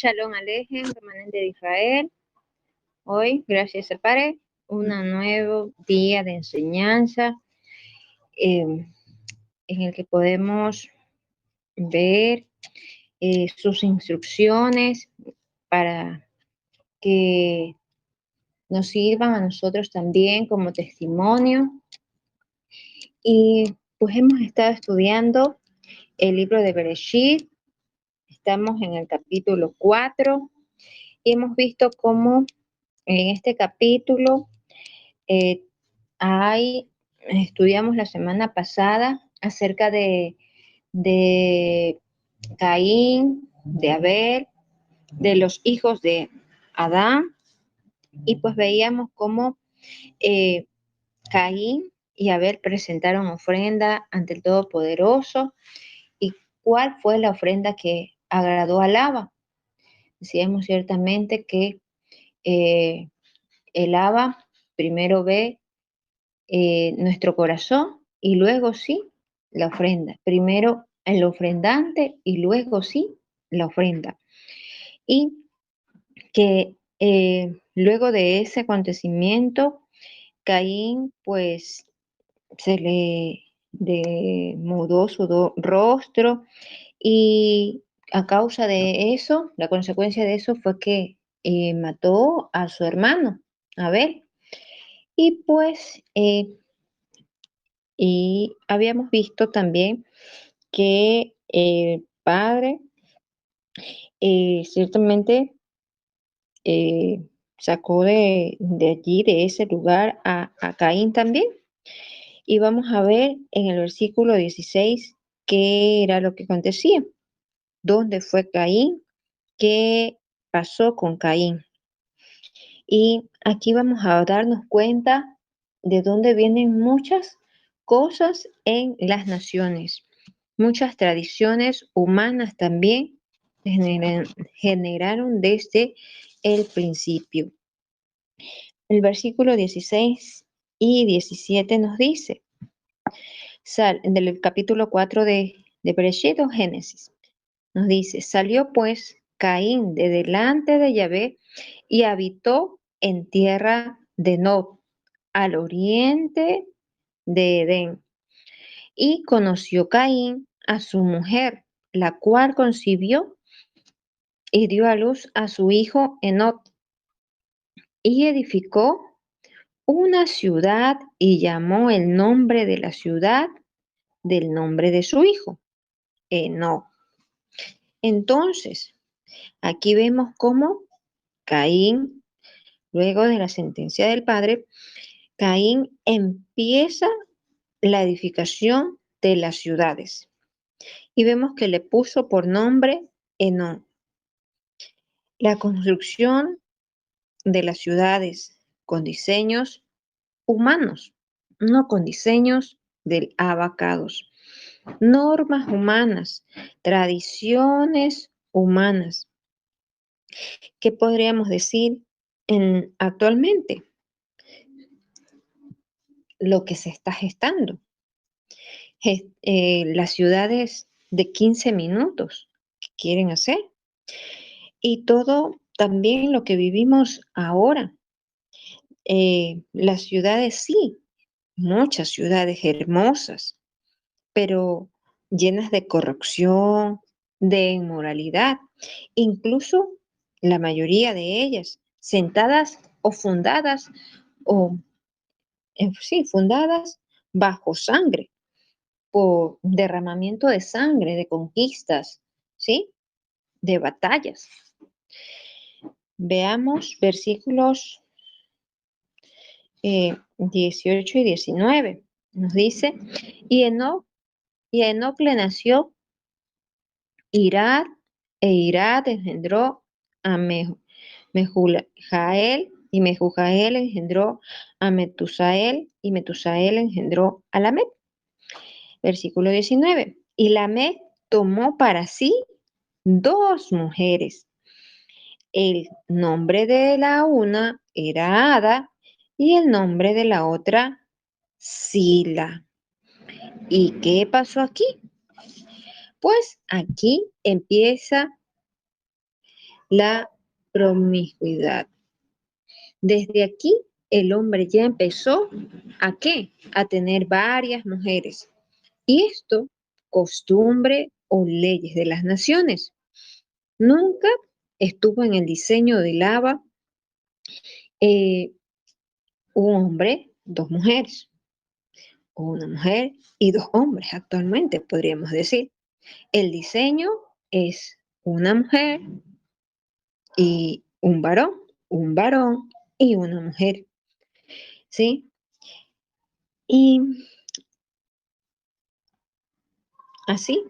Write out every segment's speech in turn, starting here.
Shalom Alejem, remanente de Israel. Hoy, gracias al Padre, un nuevo día de enseñanza en el que podemos ver sus instrucciones para que nos sirvan a nosotros también como testimonio. Y pues hemos estado estudiando el libro de Bereshit. Estamos en el capítulo 4 y hemos visto cómo en este capítulo eh, estudiamos la semana pasada acerca de Caín, de Abel, de los hijos de Adán, y pues veíamos cómo eh, Caín y Abel presentaron ofrenda ante el Todopoderoso y cuál fue la ofrenda que agradó a Abba. Decíamos ciertamente que el Abba primero ve nuestro corazón y luego sí la ofrenda. Primero el ofrendante y luego sí la ofrenda. Y que luego de ese acontecimiento, Caín pues se le demudó su rostro y a causa de eso, la consecuencia de eso fue que mató a su hermano, Abel. Y pues y habíamos visto también que el padre ciertamente eh, sacó de allí, de ese lugar, a Caín también. Y vamos a ver en el versículo 16 qué era lo que acontecía, dónde fue Caín, qué pasó con Caín. Y aquí vamos a darnos cuenta de dónde vienen muchas cosas en las naciones. Muchas tradiciones humanas también generaron desde el principio. El versículo 16 y 17 nos dice, del capítulo 4 de Bereshit o Génesis, nos dice, salió pues Caín de delante de Yahvé y habitó en tierra de Nod, al oriente de Edén. Y conoció Caín a su mujer, la cual concibió y dio a luz a su hijo Enoc, y edificó una ciudad y llamó el nombre de la ciudad del nombre de su hijo, Enoc. Entonces, aquí vemos cómo Caín, luego de la sentencia del padre, Caín empieza la edificación de las ciudades. Y vemos que le puso por nombre Enoc. La construcción de las ciudades con diseños humanos, no con diseños del abacados. Normas humanas, tradiciones humanas. ¿Qué podríamos decir actualmente? Lo que se está gestando. Las ciudades de 15 minutos que quieren hacer. Y todo también lo que vivimos ahora. Las ciudades sí, muchas ciudades hermosas, pero llenas de corrupción, de inmoralidad, incluso la mayoría de ellas sentadas o fundadas, o sí, fundadas bajo sangre, por derramamiento de sangre, de conquistas, ¿sí? De batallas. Veamos versículos 18 y 19. Nos dice, y a Enoc le nació Irad, e Irad engendró a Mehujael, y Mehujael engendró a Metusael, y Metusael engendró a Lamec. Versículo 19. Y Lamec tomó para sí dos mujeres. El nombre de la una era Ada y el nombre de la otra Sila. ¿Y qué pasó aquí? Pues aquí empieza la promiscuidad. Desde aquí el hombre ya empezó ¿a qué? A tener varias mujeres. Y esto, costumbre o leyes de las naciones. Nunca estuvo en el diseño del Abba eh, un hombre, dos mujeres, o una mujer y dos hombres actualmente, podríamos decir. El diseño es una mujer y un varón y una mujer, ¿sí? Y así,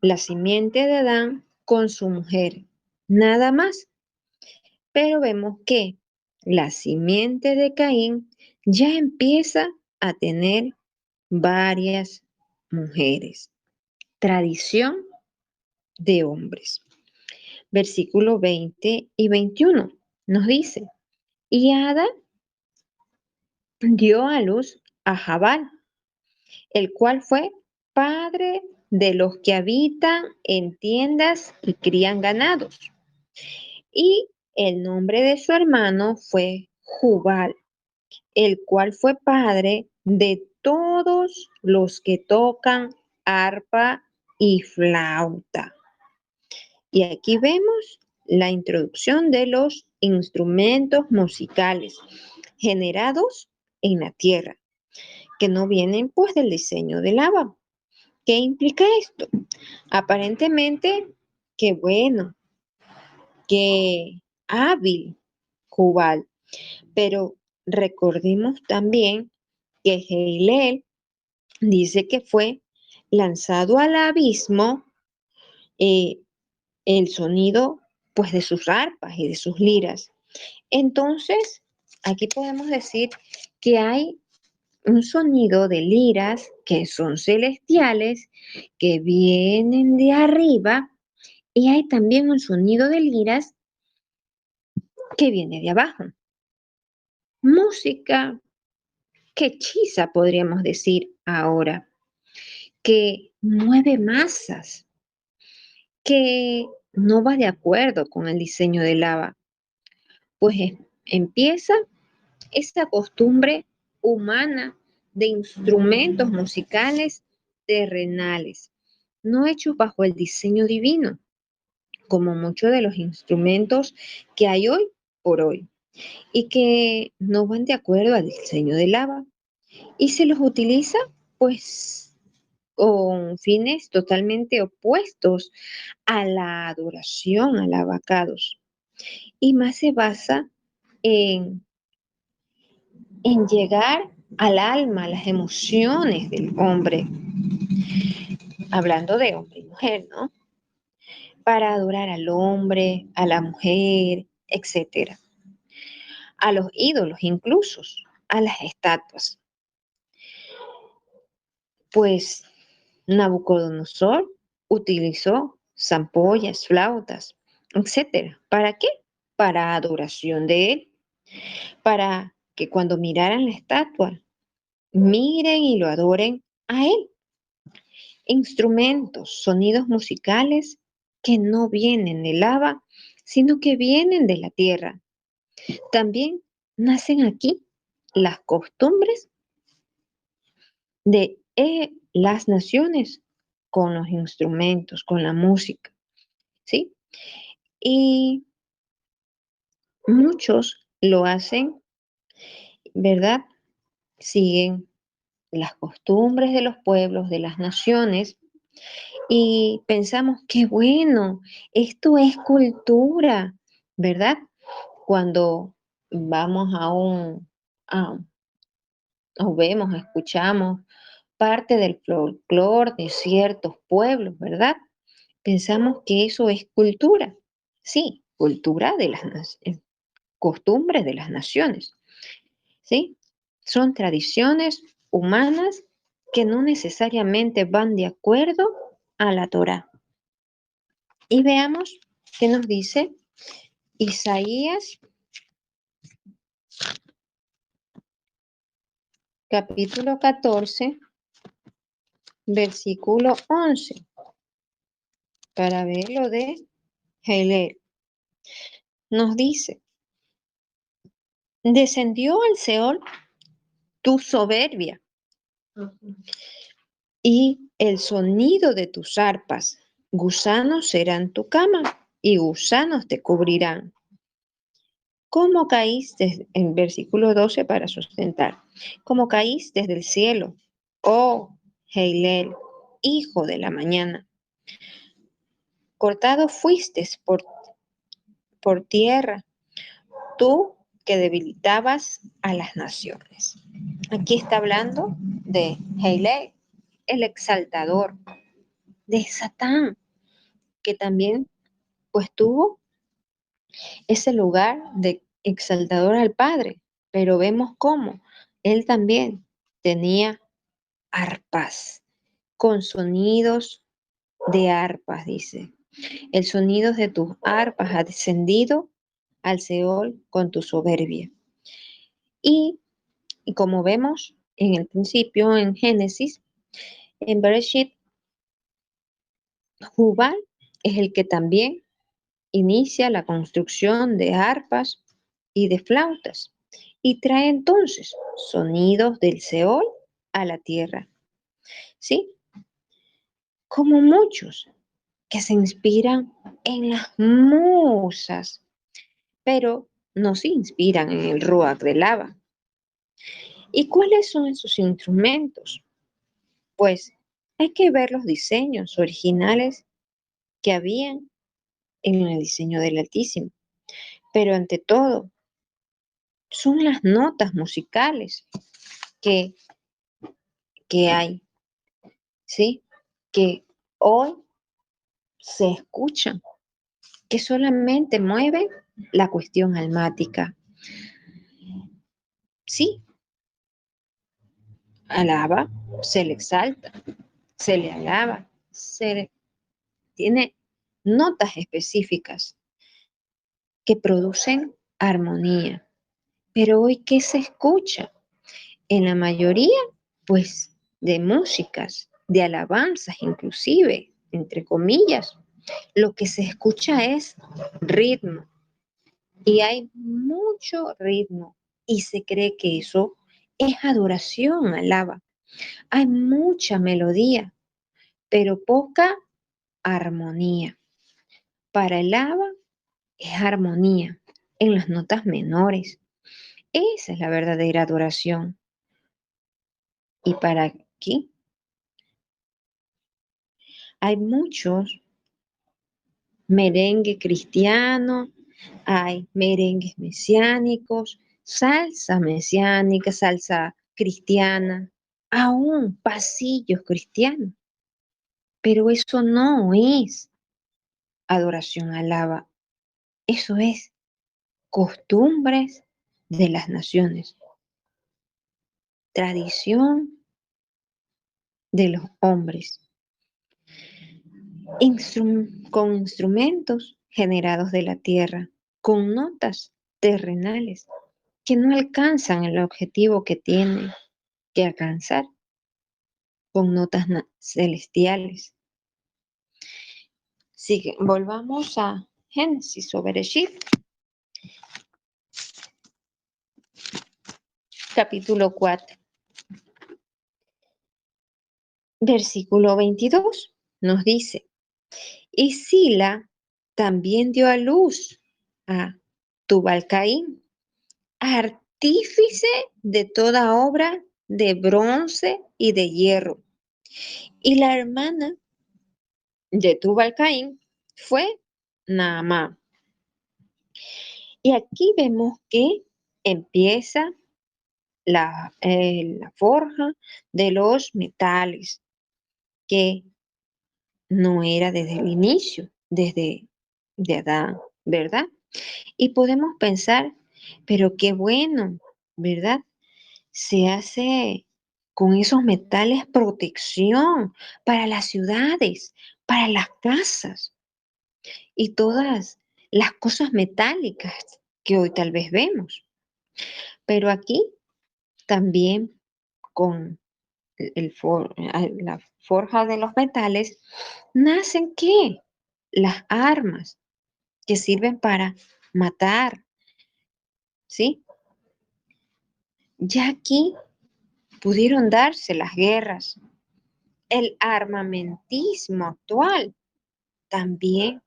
la simiente de Adán con su mujer, nada más. Pero vemos que la simiente de Caín ya empieza a tener varias mujeres. Tradición de hombres. Versículo 20 y 21 nos dice, y Ada dio a luz a Jabal, el cual fue padre de los que habitan en tiendas y crían ganados. Y el nombre de su hermano fue Jubal, el cual fue padre de todos los que tocan arpa y flauta. Y aquí vemos la introducción de los instrumentos musicales generados en la tierra, que no vienen pues del diseño del Abba. ¿Qué implica esto? Aparentemente, que bueno, que hábil Jubal, pero recordemos también que Heilel dice que fue lanzado al abismo eh, el sonido pues de sus arpas y de sus liras. Entonces, aquí podemos decir que hay un sonido de liras que son celestiales, que vienen de arriba, y hay también un sonido de liras que viene de abajo. Música que hechiza, podríamos decir ahora, que mueve masas, que no va de acuerdo con el diseño del lava, pues empieza esa costumbre humana de instrumentos musicales terrenales, no hechos bajo el diseño divino, como muchos de los instrumentos que hay hoy por hoy, y que no van de acuerdo al diseño del lava, y se los utiliza pues con fines totalmente opuestos a la adoración, al abacados, y más se basa en llegar al alma, a las emociones del hombre, hablando de hombre y mujer, ¿no? Para adorar al hombre, a la mujer, etcétera, a los ídolos incluso, a las estatuas. Pues Nabucodonosor utilizó zampollas, flautas, etcétera. ¿Para qué? Para adoración de él, para que cuando miraran la estatua, miren y lo adoren a él. Instrumentos, sonidos musicales que no vienen del lava, sino que vienen de la tierra. También nacen aquí las costumbres de las naciones con los instrumentos, con la música, ¿sí? Y muchos lo hacen, ¿verdad? Siguen las costumbres de los pueblos, de las naciones, y pensamos, qué bueno, esto es cultura, ¿verdad? Cuando vamos a, o vemos, escuchamos parte del folclore de ciertos pueblos, ¿verdad? Pensamos que eso es cultura. Sí, cultura de las costumbres de las naciones, ¿sí? Son tradiciones humanas que no necesariamente van de acuerdo a la Torá. Y veamos qué nos dice Isaías capítulo 14, versículo 11, para ver lo de Heler. nos dice, descendió al Seol tu soberbia y el sonido de tus arpas. Gusanos serán tu cama y gusanos te cubrirán. ¿Cómo caíste? En versículo 12 para sustentar. ¿Cómo caíste desde el cielo? Oh, Heilel, hijo de la mañana. Cortado fuiste por tierra, tú que debilitabas a las naciones. Aquí está hablando de Heilel, el exaltador, de Satán, que también pues tuvo ese lugar de exaltador al Padre, pero vemos cómo él también tenía arpas, con sonidos de arpas, dice. El sonido de tus arpas ha descendido al Seol con tu soberbia. Y, y como vemos en el principio, en Génesis, en Bereshit, Jubal es el que también inicia la construcción de arpas y de flautas y trae entonces sonidos del Seol a la tierra. ¿Sí? Como muchos que se inspiran en las musas, pero no se inspiran en el Ruach de lava. ¿Y cuáles son esos instrumentos? Pues hay que ver los diseños originales que habían en el diseño del Altísimo. Pero ante todo, son las notas musicales que, que hay, ¿sí? Que hoy se escuchan, que solamente mueven la cuestión almática. Sí, alaba, se le exalta, se le alaba, tiene notas específicas que producen armonía. Pero hoy, ¿qué se escucha? En la mayoría, pues, de músicas, de alabanzas inclusive, entre comillas, lo que se escucha es ritmo y hay mucho ritmo y se cree que eso es adoración, alaba. Hay mucha melodía, pero poca armonía. Para el alaba es armonía en las notas menores. Esa es la verdadera adoración. Y para aquí hay muchos merengue cristiano, hay merengues mesiánicos, salsa mesiánica, salsa cristiana, aún pasillos cristianos. Pero eso no es adoración alaba, eso es costumbres de las naciones, tradición de los hombres, con instrumentos generados de la tierra, con notas terrenales que no alcanzan el objetivo que tienen que alcanzar, con notas celestiales. Sigue, volvamos a Génesis o Bereshit, capítulo 4, versículo 22, nos dice, y Sila también dio a luz a Tubal-Caín, artífice de toda obra de bronce y de hierro. Y la hermana de Tubal-Caín fue Naamá. Y aquí vemos que empieza la forja de los metales, que no era desde el inicio, desde de Adán, ¿verdad? Y podemos pensar, pero qué bueno, ¿verdad? Se hace con esos metales protección para las ciudades, para las casas y todas las cosas metálicas que hoy tal vez vemos. Pero aquí también con la forja de los metales, nacen ¿qué? Las armas que sirven para matar, ¿sí? Ya aquí pudieron darse las guerras, el armamentismo actual, también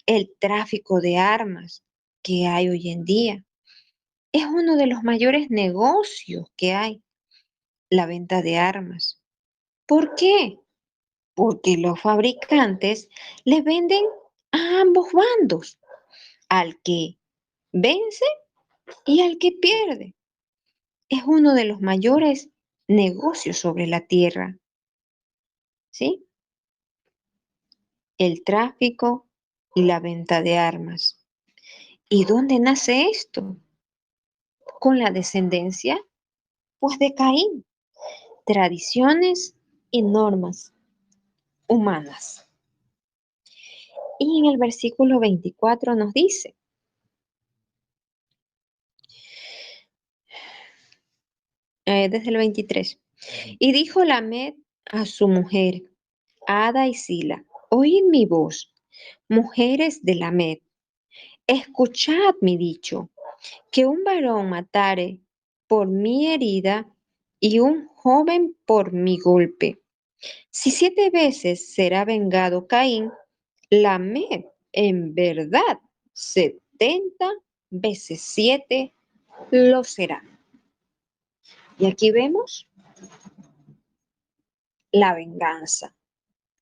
el tráfico de armas que hay hoy en día. Es uno de los mayores negocios que hay, la venta de armas. ¿Por qué? Porque los fabricantes le venden a ambos bandos, al que vence y al que pierde. Es uno de los mayores negocios sobre la tierra, ¿sí? El tráfico y la venta de armas. ¿Y dónde nace esto? Con la descendencia, pues de Caín, tradiciones y normas humanas. Y en el versículo 24 nos dice, desde el 23, y dijo Lamed a su mujer, Ada y Sila, oíd mi voz, mujeres de Lamed, escuchad mi dicho, que un varón matare por mi herida y un joven por mi golpe. Si 7 veces será vengado Caín, Lamed en verdad 70 veces 7 lo será. Y aquí vemos la venganza,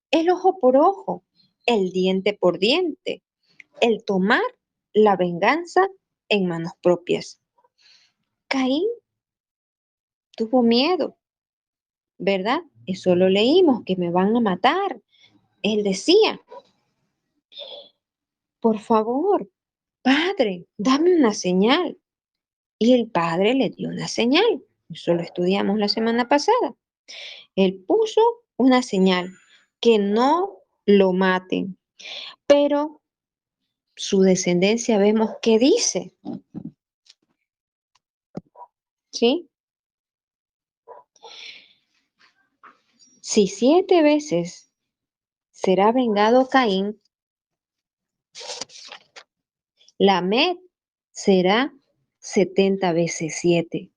el ojo por ojo, el diente por diente, el tomar la venganza en manos propias. Caín tuvo miedo, ¿verdad? Eso lo leímos, que me van a matar. Él decía, por favor, padre, dame una señal. Y el padre le dio una señal. Eso lo estudiamos la semana pasada. Él puso una señal, que no lo maten. Pero su descendencia vemos que dice, ¿sí? Si 7 veces será vengado Caín, Lamed será 70 veces 7.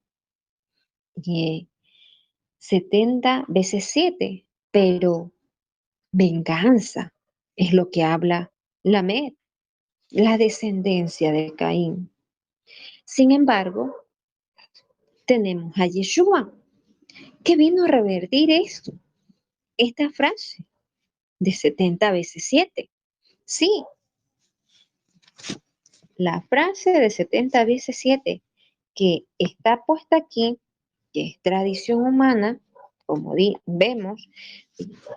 70 veces 7, pero venganza es lo que habla Lamed, la descendencia de Caín. Sin embargo, tenemos a Yeshua, que vino a revertir esto, esta frase de 70 veces 7. Sí, la frase de 70 veces 7 que está puesta aquí, que es tradición humana, como vemos,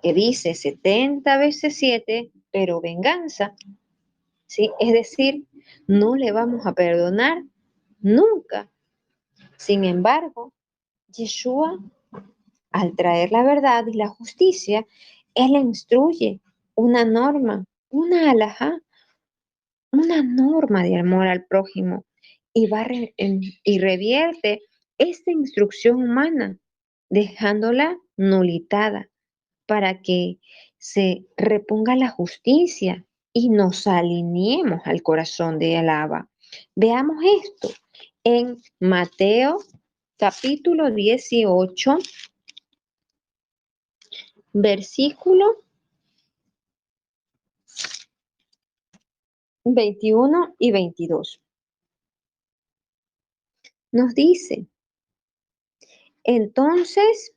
que dice 70 veces 7, pero venganza, ¿sí? Es decir, no le vamos a perdonar nunca. Sin embargo, Yeshua, al traer la verdad y la justicia, Él instruye una norma, una alajá, una norma de amor al prójimo y, y revierte esta instrucción humana, dejándola nulitada para que se reponga la justicia y nos alineemos al corazón de Alaba. Veamos esto en Mateo capítulo 18, versículo 21 y 22. Nos dice, entonces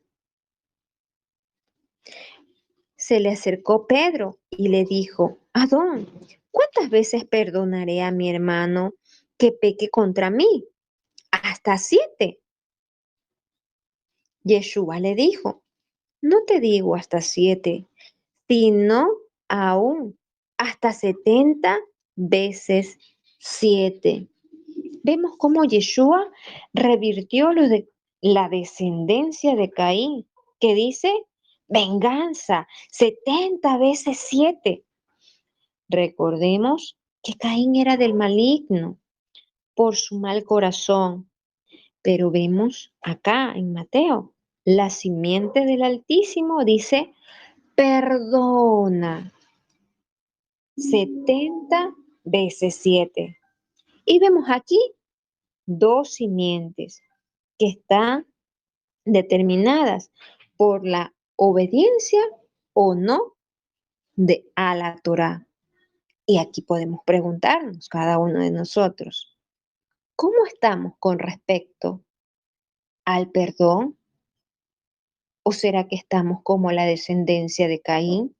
se le acercó Pedro y le dijo, Adón, ¿cuántas veces perdonaré a mi hermano que peque contra mí? ¿Hasta 7? Yeshua le dijo, no te digo hasta 7, sino aún hasta 70 veces 7. Vemos cómo Yeshua revirtió lo de la descendencia de Caín, que dice venganza, 70 veces 7. Recordemos que Caín era del maligno por su mal corazón, pero vemos acá en Mateo, la simiente del Altísimo dice, perdona 70 veces 7. Y vemos aquí dos simientes que están determinadas por la obediencia o no a la Torá. Y aquí podemos preguntarnos, cada uno de nosotros, ¿cómo estamos con respecto al perdón? ¿O será que estamos como la descendencia de Caín,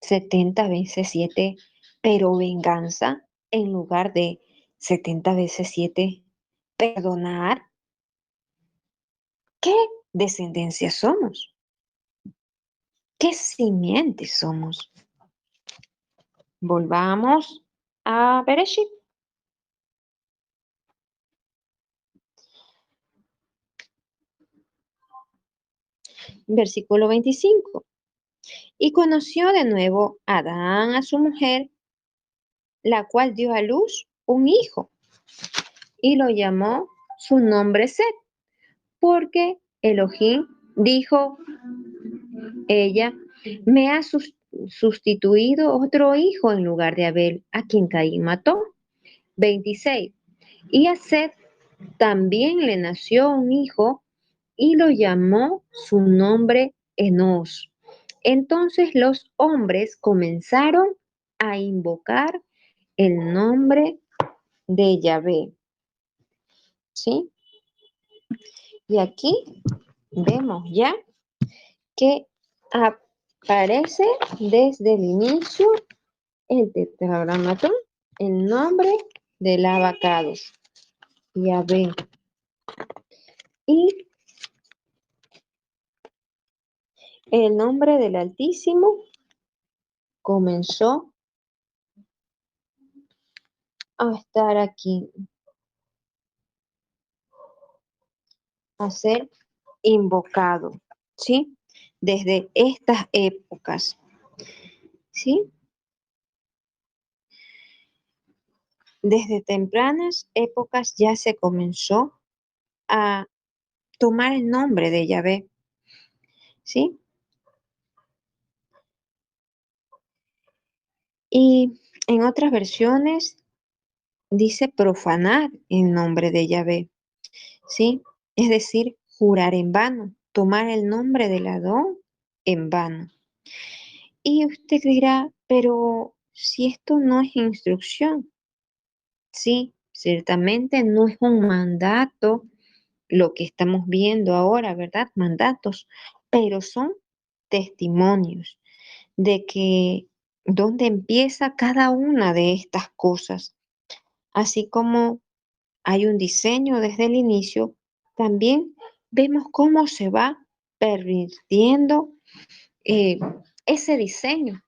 70 veces 7, pero venganza en lugar de 70 veces 7, perdonar? ¿Qué descendencia somos? ¿Qué simiente somos? Volvamos a Bereshit. Versículo 25. Y conoció de nuevo Adán a su mujer, la cual dio a luz un hijo, y lo llamó su nombre Set, porque Elohim dijo, ella me ha sustituido otro hijo en lugar de Abel, a quien Caín mató. 26. Y a Set también le nació un hijo y lo llamó su nombre Enos. Entonces los hombres comenzaron a invocar el nombre de Yahvé. ¿Sí? Y aquí vemos ya que aparece desde el inicio el tetragramatón, el nombre del abacado, Yahvé. Y el nombre del Altísimo comenzó a estar aquí, a ser invocado, ¿sí? Desde estas épocas, ¿sí? Desde tempranas épocas ya se comenzó a tomar el nombre de Yahvé, ¿sí? Y en otras versiones dice profanar el nombre de Yahvé, ¿sí? Es decir, jurar en vano, tomar el nombre del Adón en vano. Y usted dirá, pero si esto no es instrucción, sí, ciertamente no es un mandato lo que estamos viendo ahora, ¿verdad? Mandatos, pero son testimonios de que dónde empieza cada una de estas cosas, así como hay un diseño desde el inicio, también vemos cómo se va pervirtiendo eh, ese diseño,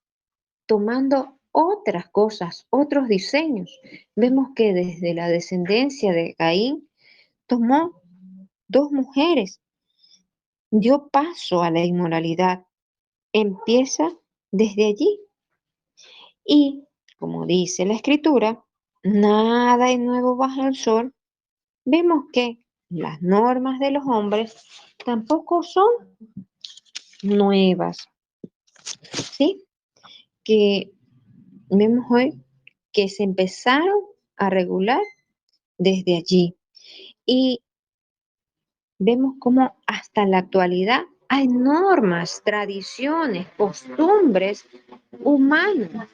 tomando otras cosas, otros diseños. Vemos que desde la descendencia de Caín tomó dos mujeres, dio paso a la inmoralidad, empieza desde allí. Y, como dice la escritura, nada es nuevo bajo el sol. Vemos que las normas de los hombres tampoco son nuevas, ¿sí? Que vemos hoy que se empezaron a regular desde allí. Y vemos cómo hasta la actualidad hay normas, tradiciones, costumbres humanas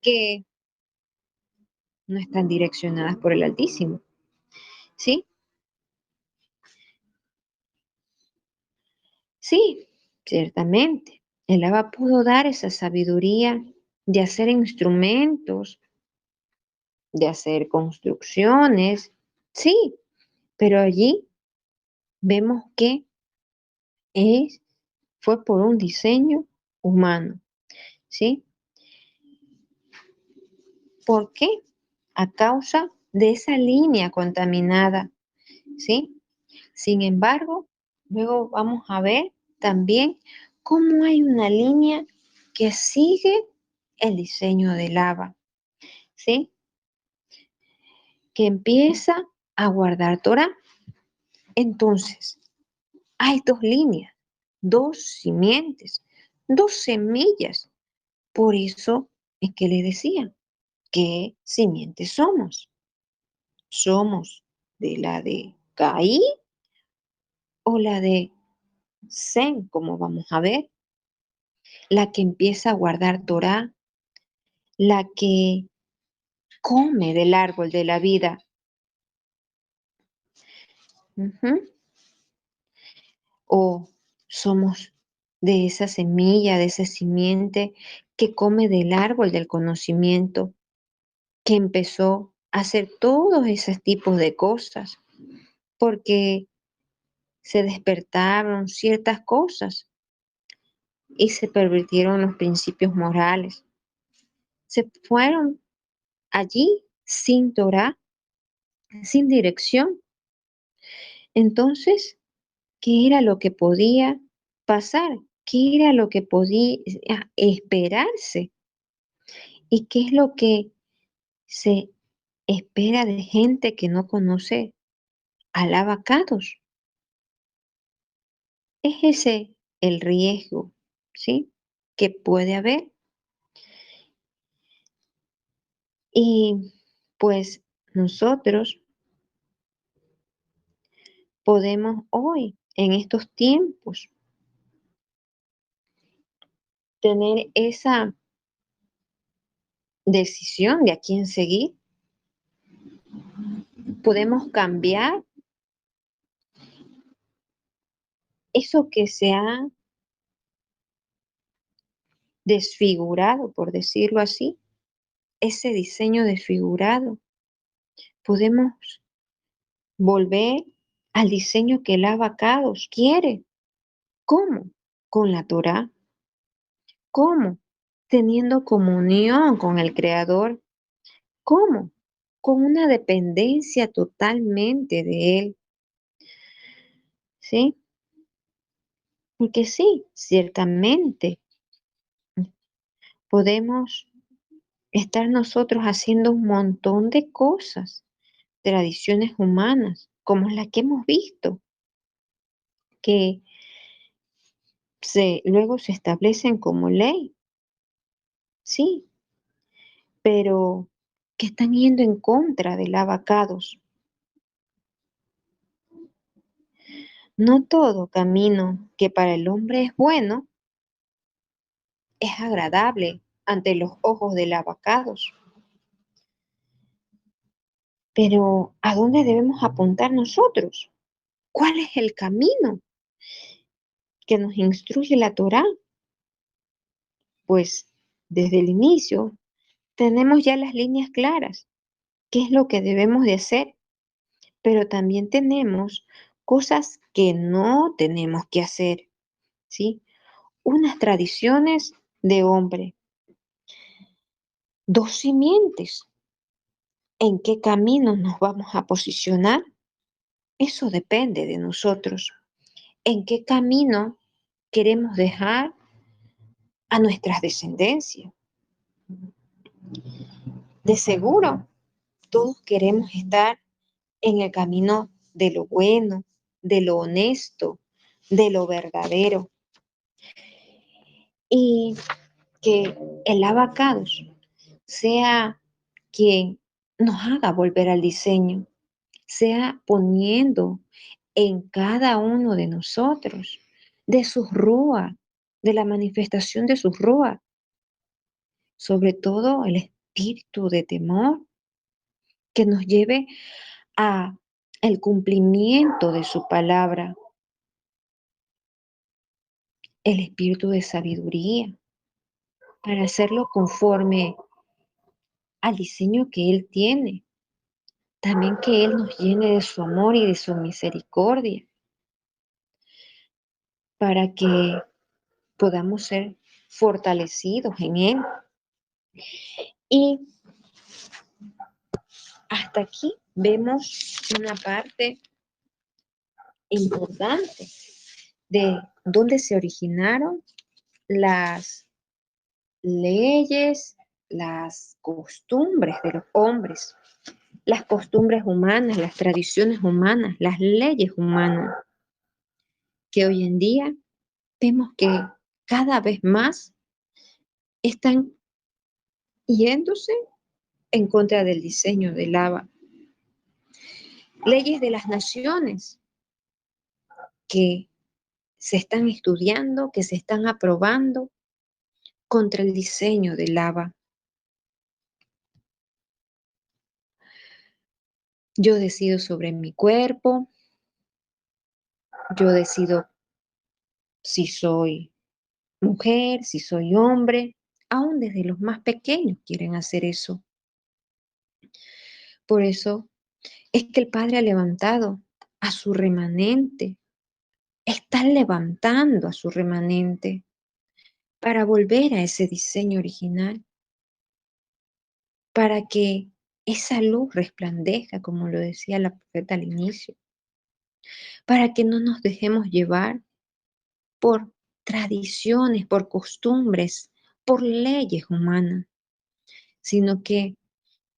que no están direccionadas por el Altísimo, ¿sí? Sí, ciertamente. El Abba pudo dar esa sabiduría de hacer instrumentos, de hacer construcciones, sí, pero allí vemos que es, fue por un diseño humano, ¿sí? ¿Por qué? A causa de esa línea contaminada, ¿sí? Sin embargo, luego vamos a ver también cómo hay una línea que sigue el diseño del lava, ¿sí? Que empieza a guardar Torah. Entonces, hay dos líneas, dos simientes, dos semillas. Por eso es que le decía, ¿qué simiente somos? ¿Somos de la de Caín o la de Zen, como vamos a ver? La que empieza a guardar Torá, la que come del árbol de la vida. Ujú. O somos de esa semilla, de esa simiente que come del árbol del conocimiento, que empezó a hacer todos esos tipos de cosas, porque se despertaron ciertas cosas y se pervirtieron los principios morales. Se fueron allí sin Torah, sin dirección. Entonces, ¿qué era lo que podía pasar? ¿Qué era lo que podía esperarse? ¿Y qué es lo que se espera de gente que no conoce al abacados? Es ese el riesgo, ¿sí? Que puede haber. Y pues nosotros podemos hoy, en estos tiempos, tener esa decisión de a quién seguir. Podemos cambiar eso que se ha desfigurado, por decirlo así, ese diseño desfigurado. Podemos volver al diseño que el Abacados quiere. ¿Cómo? Con la Torá. ¿Cómo? Teniendo comunión con el Creador. ¿Cómo? Con una dependencia totalmente de Él. ¿Sí? Porque sí, ciertamente podemos estar nosotros haciendo un montón de cosas, tradiciones humanas, como las que hemos visto, que luego se establecen como ley, sí, pero que están yendo en contra del abacados. No todo camino que para el hombre es bueno es agradable ante los ojos del abacados. Pero ¿a dónde debemos apuntar nosotros? ¿Cuál es el camino que nos instruye la Torá? Pues desde el inicio tenemos ya las líneas claras, qué es lo que debemos de hacer, pero también tenemos cosas que no tenemos que hacer, ¿sí? Unas tradiciones de hombre, dos simientes. ¿En qué camino nos vamos a posicionar? Eso depende de nosotros. ¿En qué camino queremos dejar a nuestras descendencias? De seguro, todos queremos estar en el camino de lo bueno, de lo honesto, de lo verdadero. Y que el abacados sea quien nos haga volver al diseño, sea poniendo en cada uno de nosotros, de sus rúas, de la manifestación de sus rúas, sobre todo el espíritu de temor que nos lleve a el cumplimiento de su palabra, el espíritu de sabiduría, para hacerlo conforme al diseño que Él tiene. También que Él nos llene de su amor y de su misericordia, para que podamos ser fortalecidos en Él. Y hasta aquí vemos una parte importante de dónde se originaron las leyes, las costumbres de los hombres, las costumbres humanas, las tradiciones humanas, las leyes humanas, que hoy en día vemos que cada vez más están yéndose en contra del diseño de Laba. Leyes de las naciones que se están estudiando, que se están aprobando contra el diseño de Laba. Yo decido sobre mi cuerpo, yo decido si soy mujer, si soy hombre, aún desde los más pequeños quieren hacer eso. Por eso es que el Padre ha levantado a su remanente, está levantando a su remanente para volver a ese diseño original, para que esa luz resplandezca, como lo decía la profeta al inicio, para que no nos dejemos llevar por tradiciones, por costumbres, por leyes humanas, sino que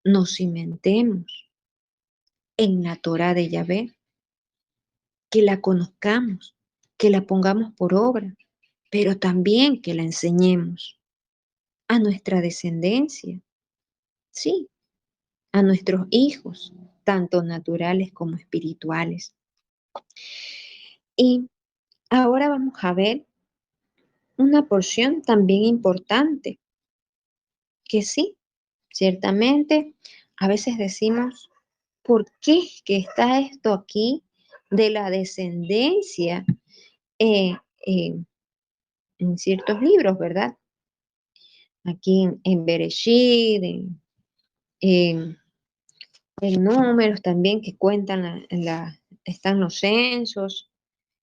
nos cimentemos en la Torá de Yahvé, que la conozcamos, que la pongamos por obra, pero también que la enseñemos a nuestra descendencia, sí, a nuestros hijos, tanto naturales como espirituales. Y ahora vamos a ver una porción también importante, que sí, ciertamente, a veces decimos, ¿por qué es que está esto aquí de la descendencia eh, eh, en ciertos libros, verdad? Aquí en Bereshit, en- en Números también que cuentan, están los censos,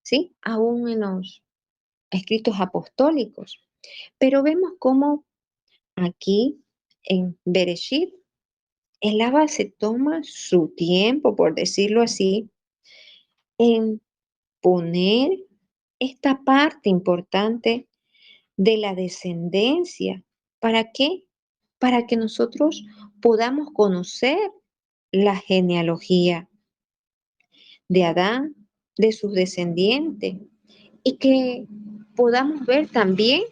¿sí? Aún en los escritos apostólicos. Pero vemos cómo aquí en Bereshit, el Abba se toma su tiempo, por decirlo así, en poner esta parte importante de la descendencia. ¿Para qué? Para que nosotros podamos conocer la genealogía de Adán, de sus descendientes, y que podamos ver también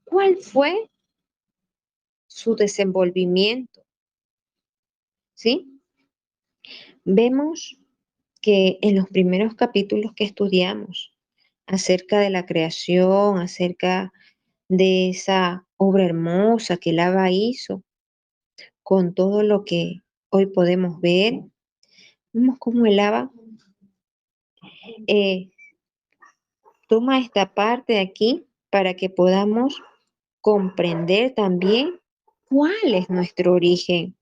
cuál fue su desenvolvimiento, ¿sí? Vemos que en los primeros capítulos que estudiamos acerca de la creación, acerca de esa obra hermosa que el Abba hizo, con todo lo que hoy podemos ver, vemos cómo el Abba eh, toma esta parte de aquí para que podamos comprender también cuál es nuestro origen,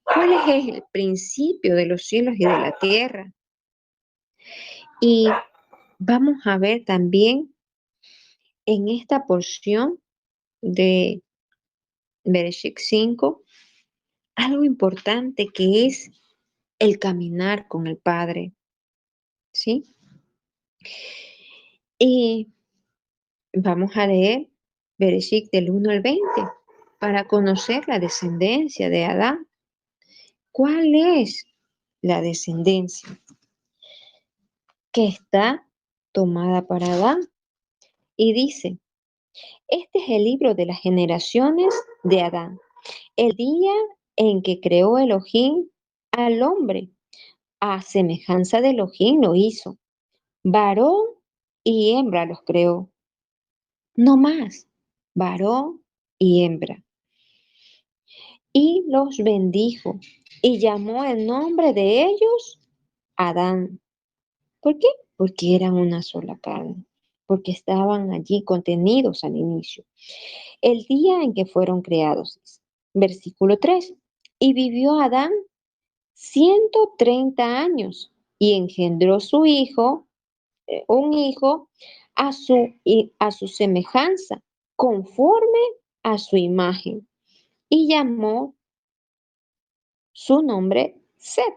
cuál es el principio de los cielos y de la tierra. Y vamos a ver también en esta porción de Bereshit 5 algo importante que es el caminar con el Padre, ¿sí? Y vamos a leer Bereshit del 1 al 20 para conocer la descendencia de Adán. ¿Cuál es la descendencia que está tomada para Adán? Y dice, este es el libro de las generaciones de Adán, el día en que creó Elohim al hombre, a semejanza de Elohim lo hizo, varón y hembra los creó, no más, varón y hembra. Y los bendijo y llamó el nombre de ellos Adán. ¿Por qué? Porque eran una sola carne, porque estaban allí contenidos al inicio. El día en que fueron creados. Versículo 3. Y vivió Adán 130 años y engendró su hijo, un hijo a su semejanza, conforme a su imagen, y llamó su nombre Set.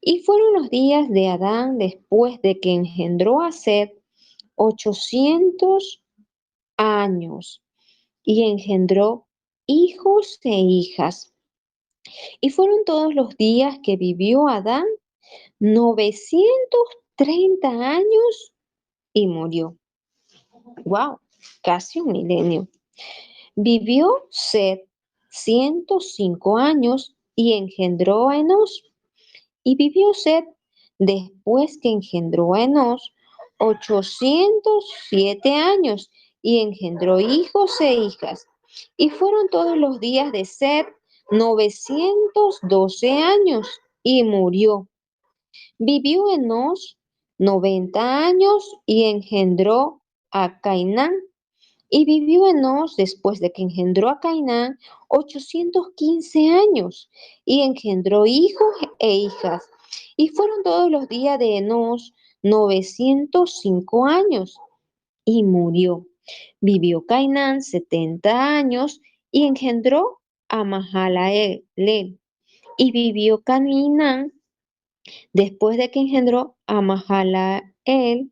Y fueron los días de Adán después de que engendró a Set 800 años y engendró hijos e hijas. Y fueron todos los días que vivió Adán 930 años y murió. ¡Wow! Casi un milenio. Vivió Set 105 años y engendró a Enos. Y vivió Set después que engendró a Enos 807 años y engendró hijos e hijas. Y fueron todos los días de Set 912 años y murió. Vivió Enos 90 años y engendró a Cainán. Y vivió Enos después de que engendró a Cainán 815 años y engendró hijos e hijas. Y fueron todos los días de Enos 905 años y murió. Vivió Cainán 70 años y engendró a Mahalaleel. Y vivió Cainán después de que engendró a Mahalaleel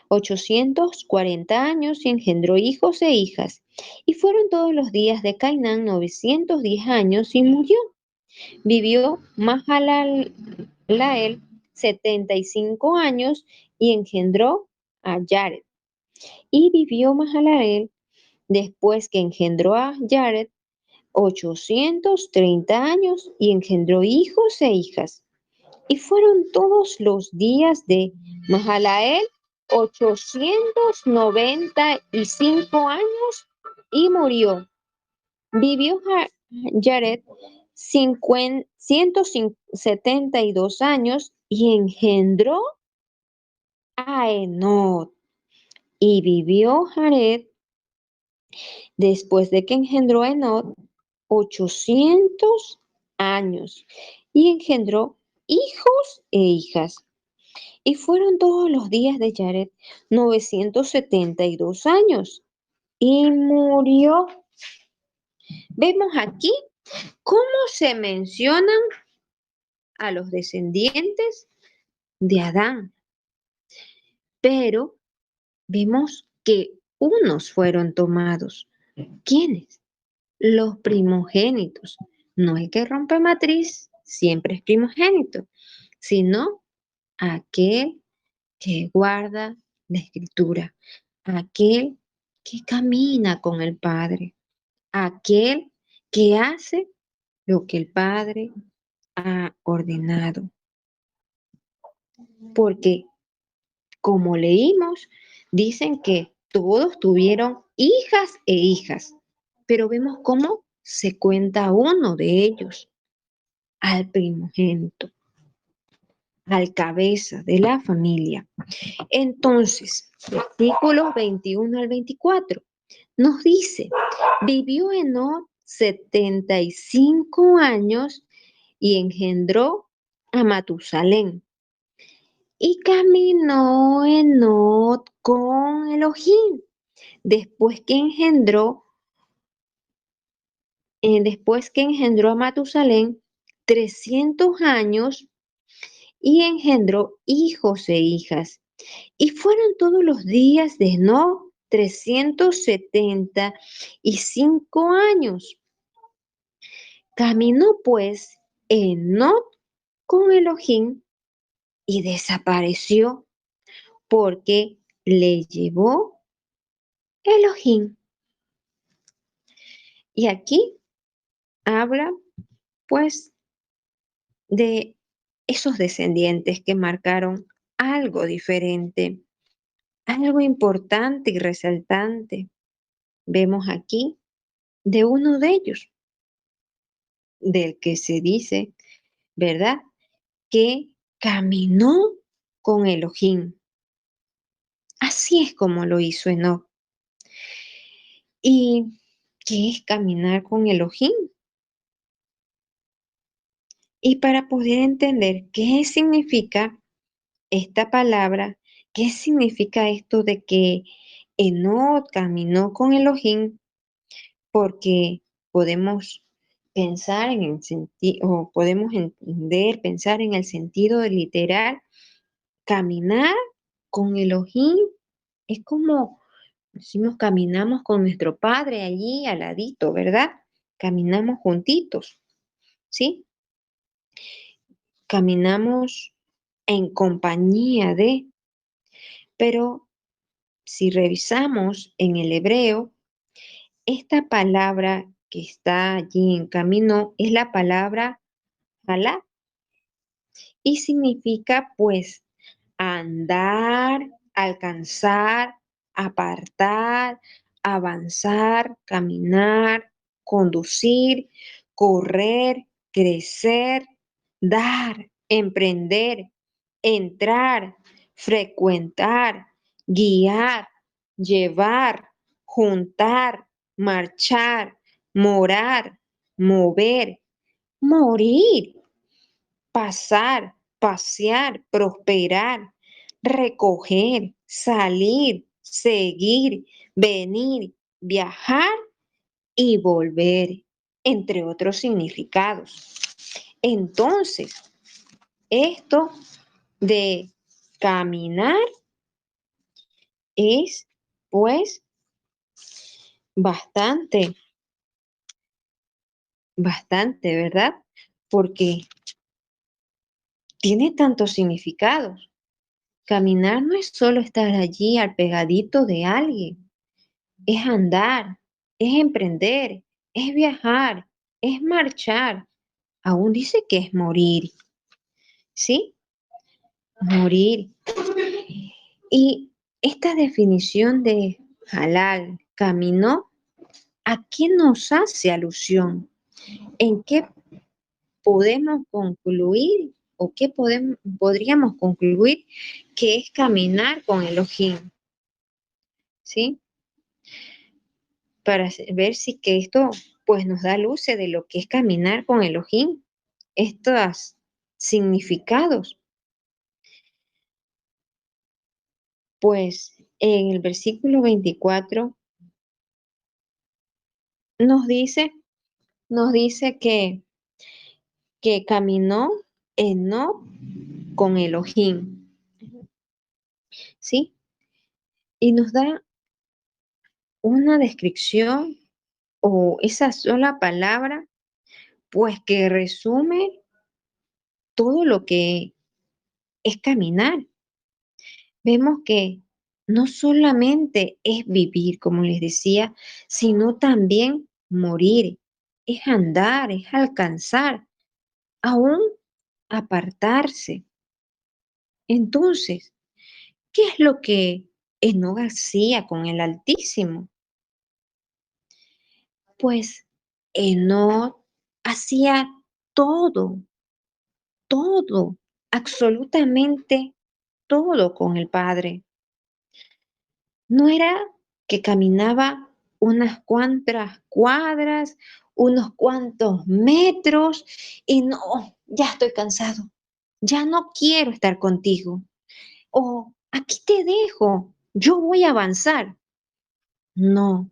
840 años y engendró hijos e hijas. Y fueron todos los días de Cainán 910 años y murió. Vivió Mahalaleel 75 años y engendró a Jared. Y vivió Mahalaleel después que engendró a Jared 830 años y engendró hijos e hijas. Y fueron todos los días de Mahalaleel 895 años y murió. Vivió Jared 172 años y engendró a Enod. Y vivió Jared después de que engendró a Enod 800 años y engendró hijos e hijas. Y fueron todos los días de Jared 972 años y murió. Vemos aquí cómo se mencionan a los descendientes de Adán, pero vemos que unos fueron tomados. ¿Quiénes? Los primogénitos. No el que rompe matriz, siempre es primogénito, sino aquel que guarda la escritura, aquel que camina con el Padre, aquel que hace lo que el Padre ha ordenado. Porque, como leímos, dicen que todos tuvieron hijas e hijas, pero vemos cómo se cuenta uno de ellos, al primogénito, al cabeza de la familia. Entonces, versículos 21 al 24 nos dice, vivió Enoc 75 años y engendró a Matusalén. Y caminó Enoc con Elohim después que engendró a Matusalén 300 años y engendró hijos e hijas. Y fueron todos los días de Enoc 375 años. Caminó pues Enoc con Elohim y desapareció porque le llevó Elohim. Y aquí habla pues de esos descendientes que marcaron algo diferente, algo importante y resaltante. Vemos aquí de uno de ellos, del que se dice, ¿verdad? Que caminó con Elohim. Así es como lo hizo Enoc. ¿Y qué es caminar con Elohim? Y para poder entender qué significa esta palabra, qué significa esto de que Enoc caminó con Elohim, porque podemos pensar en el sentido, o podemos entender, pensar en el sentido de literal, caminar con Elohim es como decimos, caminamos con nuestro Padre allí al ladito, ¿verdad? Caminamos juntitos, ¿sí? Caminamos en compañía de, pero si revisamos en el hebreo, esta palabra que está allí en camino es la palabra Jalá y significa pues andar, alcanzar, apartar, avanzar, caminar, conducir, correr, crecer, dar, emprender, entrar, frecuentar, guiar, llevar, juntar, marchar, morar, mover, morir, pasar, pasear, prosperar, recoger, salir, seguir, venir, viajar y volver, entre otros significados. Entonces, esto de caminar es pues bastante, bastante, ¿verdad? Porque tiene tantos significados. Caminar no es solo estar allí al pegadito de alguien, es andar, es emprender, es viajar, es marchar. Aún dice que es morir, ¿sí? Morir. Y esta definición de halal, camino, ¿a qué nos hace alusión? ¿En qué podemos concluir o qué podríamos concluir que es caminar con Elohim? ¿Sí? Para ver si que esto pues nos da luces de lo que es caminar con Elohim, estos significados. Pues en el versículo 24 nos dice, nos dice que caminó Enoc con Elohim, ¿sí? Y nos da una descripción o esa sola palabra, pues que resume todo lo que es caminar. Vemos que no solamente es vivir, como les decía, sino también morir, es andar, es alcanzar, aún apartarse. Entonces, ¿qué es lo que Enoc hacía con el Altísimo? Pues Enoc hacía todo, todo, absolutamente todo con el Padre. No era que caminaba unas cuantas cuadras, unos cuantos metros y no, ya estoy cansado, ya no quiero estar contigo. O aquí te dejo, yo voy a avanzar. No,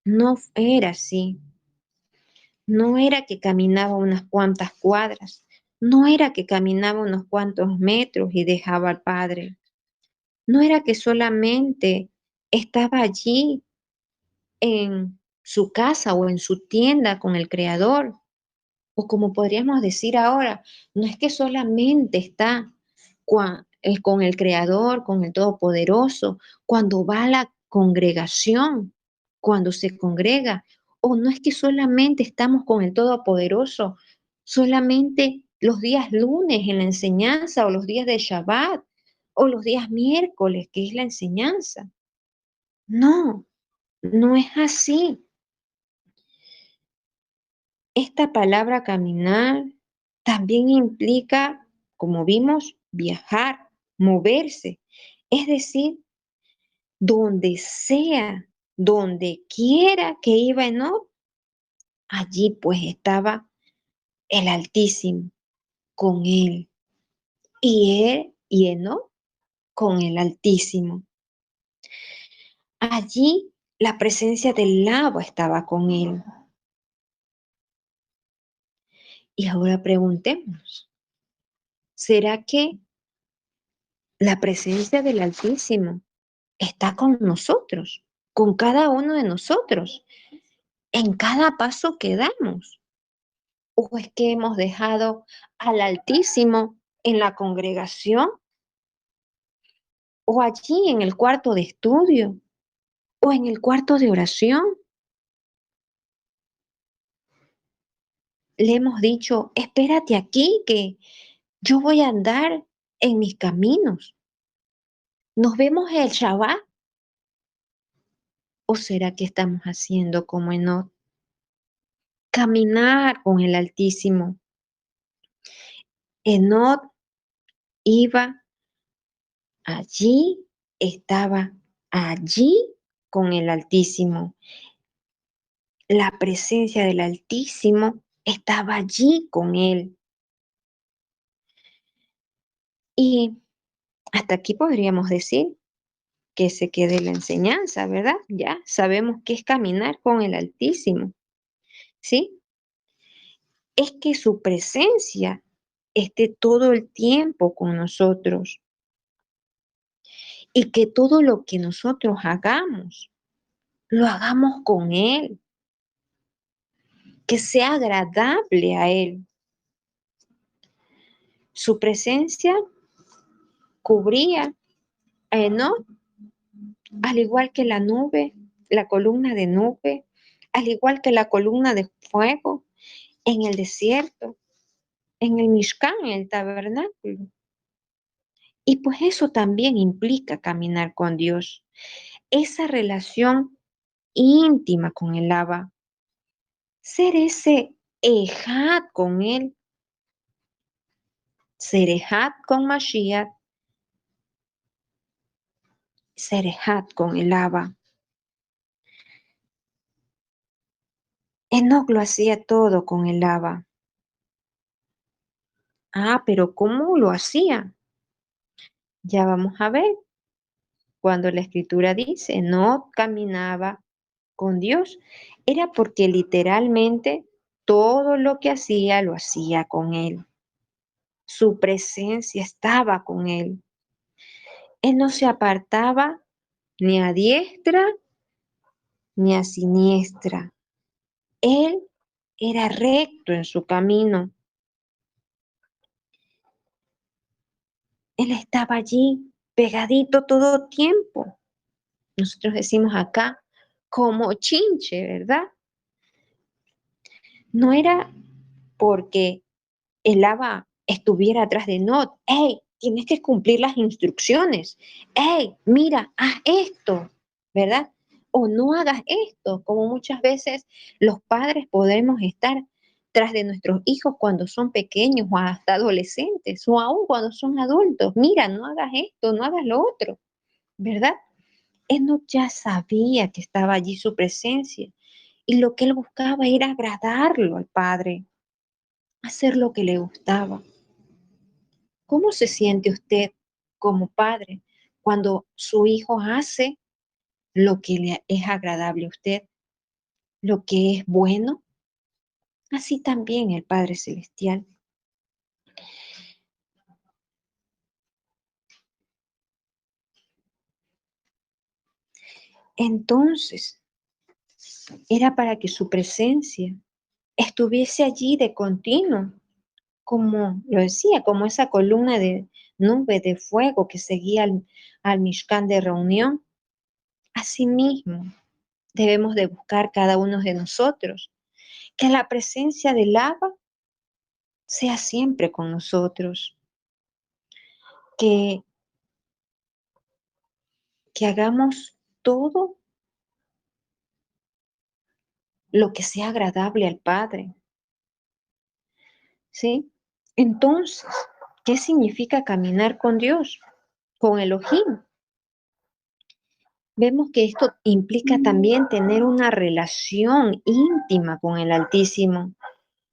no era así. No era que caminaba unas cuantas cuadras, no era que caminaba unos cuantos metros y dejaba al Padre. No era que solamente estaba allí en su casa o en su tienda con el Creador. O como podríamos decir ahora, no es que solamente está con el Creador, con el Todopoderoso, cuando va a la congregación, cuando se congrega, o no es que solamente estamos con el Todopoderoso, solamente los días lunes en la enseñanza, o los días de Shabbat, o los días miércoles, que es la enseñanza. No, no es así. Esta palabra caminar también implica, como vimos, viajar, moverse. Es decir, donde sea, donde quiera que iba Enoc, allí pues estaba el Altísimo con él. Y él y Enoc con el Altísimo. Allí la presencia del agua estaba con él. Y ahora preguntemos, ¿será que la presencia del Altísimo está con nosotros, con cada uno de nosotros, en cada paso que damos? ¿O es que hemos dejado al Altísimo en la congregación o allí en el cuarto de estudio o en el cuarto de oración? le hemos dicho, espérate aquí, que yo voy a andar en mis caminos. ¿Nos vemos el Shabbat? ¿O será que estamos haciendo como Enoc? Caminar con el Altísimo. Enoc iba allí, estaba allí con el Altísimo. La presencia del Altísimo estaba allí con él. Y hasta aquí podríamos decir que se quede la enseñanza, ¿verdad? Ya sabemos que es caminar con el Altísimo, ¿sí? Es que su presencia esté todo el tiempo con nosotros y que todo lo que nosotros hagamos, lo hagamos con Él, que sea agradable a Él. Su presencia cubría a Enoc, al igual que la nube, la columna de nube, al igual que la columna de fuego en el desierto, en el Mishkan, en el tabernáculo. Y pues eso también implica caminar con Dios, esa relación íntima con el Abba, ser ese ejad con Él, ser ejad con Mashiach, ser ejad con el Abba. Enoc lo hacía todo con el Abba. Ah, pero ¿cómo lo hacía? Ya vamos a ver. Cuando la escritura dice no caminaba con Dios, era porque literalmente todo lo que hacía lo hacía con Él. Su presencia estaba con Él. Él no se apartaba ni a diestra ni a siniestra. Él era recto en su camino. Él estaba allí pegadito todo tiempo. Nosotros decimos acá como chinche, ¿verdad? No era porque el Abba estuviera atrás de Not. ¡Hey! Tienes que cumplir las instrucciones. ¡Hey! Mira, haz esto, ¿verdad? O no hagas esto, como muchas veces los padres podemos estar tras de nuestros hijos cuando son pequeños o hasta adolescentes o aún cuando son adultos. Mira, no hagas esto, no hagas lo otro, ¿verdad? Enoch ya sabía que estaba allí su presencia y lo que él buscaba era agradarlo al Padre, hacer lo que le gustaba. ¿Cómo se siente usted como padre cuando su hijo hace lo que le es agradable a usted, lo que es bueno? Así también el Padre Celestial. Entonces, era para que su presencia estuviese allí de continuo, como lo decía, como esa columna de nube de fuego que seguía al Mishkan de reunión. Asimismo, debemos de buscar cada uno de nosotros que la presencia del Abba sea siempre con nosotros, que, que hagamos todo lo que sea agradable al Padre, ¿sí? Entonces, ¿qué significa caminar con Dios, con Elohim? Vemos que esto implica también tener una relación íntima con el Altísimo.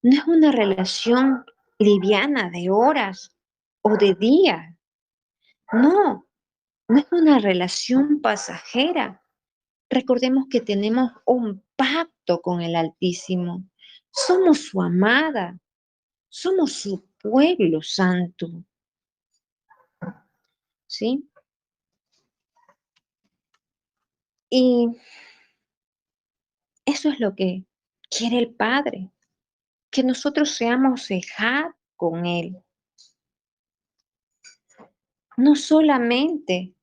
No es una relación liviana de horas o de días. No, no es una relación pasajera. Recordemos que tenemos un pacto con el Altísimo. Somos su amada, somos su pueblo santo, ¿sí? Y eso es lo que quiere el Padre, que nosotros seamos ejad con Él. No solamente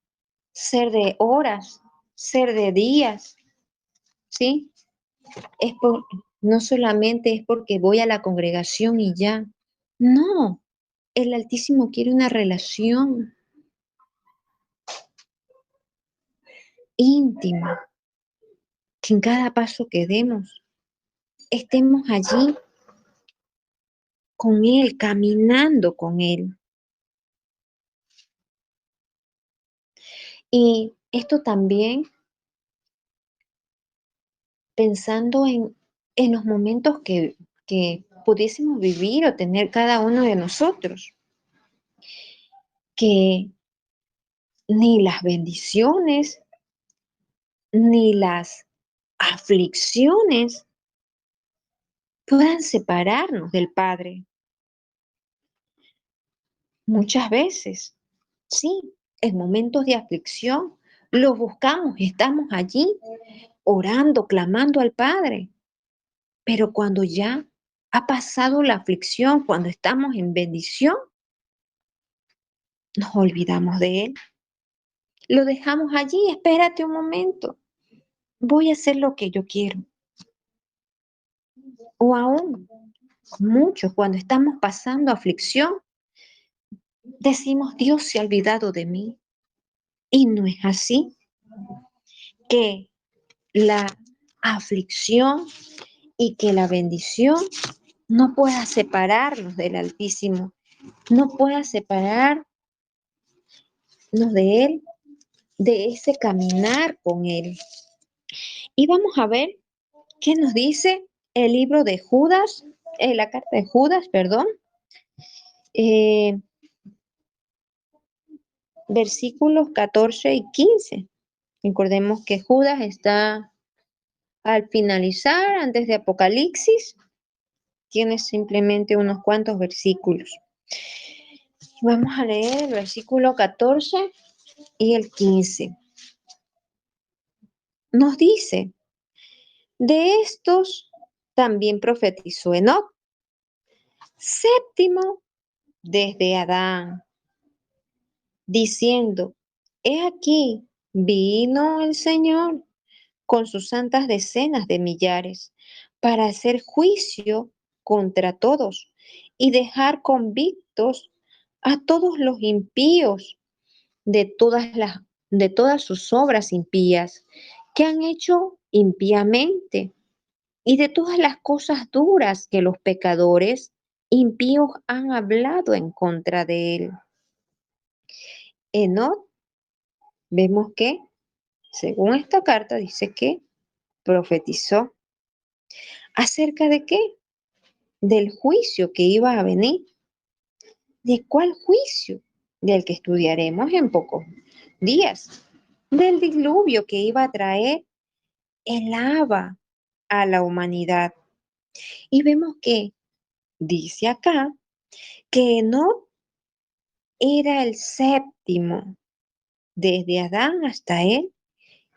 ser de horas, ser de días, ¿sí? Es No solamente es porque voy a la congregación y ya. No, el Altísimo quiere una relación íntima, que en cada paso que demos estemos allí con Él, caminando con Él. Y esto también pensando en los momentos que pudiésemos vivir o tener cada uno de nosotros, que ni las bendiciones ni las aflicciones puedan separarnos del Padre. Muchas veces, sí, en momentos de aflicción, lo buscamos, estamos allí orando, clamando al Padre. Pero cuando ya ha pasado la aflicción, cuando estamos en bendición, nos olvidamos de Él. Lo dejamos allí, espérate un momento, voy a hacer lo que yo quiero. O aún, muchos cuando estamos pasando aflicción, decimos, Dios se ha olvidado de mí. Y no es así, que la aflicción y que la bendición no pueda separarnos del Altísimo, no pueda separarnos de Él, de ese caminar con Él. Y vamos a ver qué nos dice el libro de Judas, la carta de Judas, perdón, eh, versículos 14 y 15. Recordemos que Judas está al finalizar, antes de Apocalipsis, tiene simplemente unos cuantos versículos. Vamos a leer el versículo 14 y el 15. Nos dice, de estos también profetizó Enoc, séptimo desde Adán, diciendo, he aquí, vino el Señor con sus santas decenas de millares para hacer juicio contra todos y dejar convictos a todos los impíos de de todas sus obras impías que han hecho impíamente y de todas las cosas duras que los pecadores impíos han hablado en contra de él. Enoc, vemos que, según esta carta, dice que profetizó. ¿Acerca de qué? Del juicio que iba a venir. ¿De cuál juicio? Del que estudiaremos en pocos días. Del diluvio que iba a traer el lava a la humanidad. Y vemos que dice acá que no era el séptimo. Desde Adán hasta él,